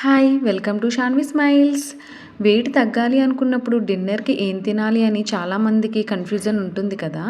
Hi! Welcome to Shanvi smiles. Weight తగ్గాలి అనుకున్నప్పుడు డిన్నర్‌కి ఏం తినాలి అని చాలామందికి కన్‌ఫ్యూజన్ ఉంటుంది కదా!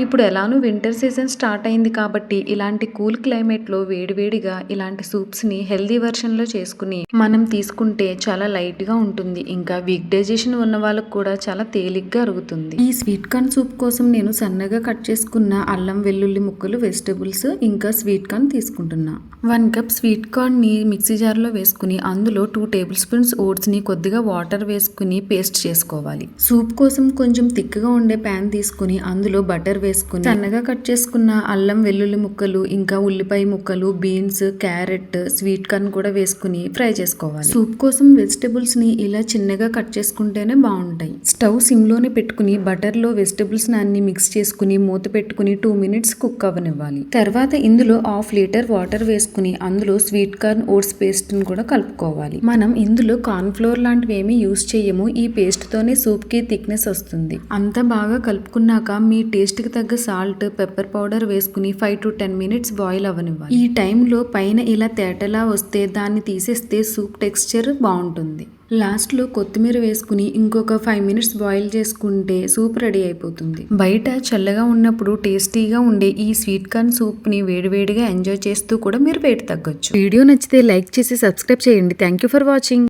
ఇప్పుడు ఎలానో వింటర్ సీజన్ స్టార్ట్ అయింది కాబట్టి ఇలాంటి కూల్ క్లైమేట్‌లో వేడివేడిగా ఇలాంటి సూప్స్‌ని హెల్తీ వెర్షన్‌లో చేసుకొని మనం తీసుకుంటే చాలా లైట్‌గా ఉంటుంది. ఇంకా వీక్ డైజెషన్ ఉన్న వాళ్ళకి కూడా చాలా తేలిగ్గా అరుగుతుంది. ఈ స్వీట్ కార్న్ సూప్ కోసం నేను సన్నగా కట్ చేసుకున్న అల్లం, వెల్లుల్లి ముక్కలు, వెజిటబుల్స్ ఇంకా స్వీట్ కార్న్ తీసుకుంటున్నా. 1 కప్ స్వీట్ కార్న్‌ని మిక్సీ జార్‌లో వేసుకుని అందులో 2 టేబుల్ స్పూన్స్ ఓట్స్‌ని కొద్దిగా వాటర్ వేసుకుని పేస్ట్ చేసుకోవాలి. సూప్ కోసం కొంచెం థిక్‌గా ఉండే ప్యాన్ తీసుకుని అందులో బటర్ వేసుకుని సన్నగా కట్ చేసుకున్న అల్లం, వెల్లుల్లి ముక్కలు ఇంకా ఉల్లిపాయ ముక్కలు, బీన్స్, క్యారెట్, స్వీట్ కార్న్ కూడా వేసుకుని ఫ్రై చేసుకోవాలి. సూప్ కోసం వెజిటబుల్స్‌ని ఇలా చిన్నగా కట్ చేసుకుంటేనే బాగుంటాయి. స్టవ్ సిమ్‌లోనే పెట్టుకుని బటర్‌లో వెజిటబుల్స్‌ని అన్ని మిక్స్ చేసుకుని మూత పెట్టుకుని 2 మినిట్స్ కుక్ అవ్వనివ్వాలి. తర్వాత ఇందులో 1/2 లీటర్ వాటర్ వేసుకుని అందులో స్వీట్ కార్న్, ఓట్స్ పేస్ట్‌ని కూడా కలుపుకోవాలి. మనం ఇందులో కార్న్ ఫ్లోర్ లాంటివి ఏమీ యూస్ చేయము. ఈ పేస్ట్ తోనే సూప్ కి థిక్నెస్ వస్తుంది. అంతా బాగా కలుపుకున్నాక మీ టేస్ట్ కి తగ్గ సాల్ట్, పెప్పర్ పౌడర్ వేసుకుని 5 to 10 మినిట్స్ బాయిల్ అవ్వనివ్వాలి. ఈ టైంలో పైన ఇలా తేటలా వస్తే దాన్ని తీసేస్తే సూప్ టెక్స్చర్ బాగుంటుంది. లాస్ట్లో కొత్తిమీర వేసుకుని ఇంకొక 5 మినిట్స్ బాయిల్ చేసుకుంటే సూప్ రెడీ అయిపోతుంది. బయట చల్లగా ఉన్నప్పుడు టేస్టీగా ఉండే ఈ స్వీట్ కార్న్ సూప్ ని వేడివేడిగా ఎంజాయ్ చేస్తూ కూడా మీరు వెయిట్ తగ్గొచ్చు. వీడియో నచ్చితే లైక్ చేసి సబ్స్క్రైబ్ చేయండి. Thank you for watching.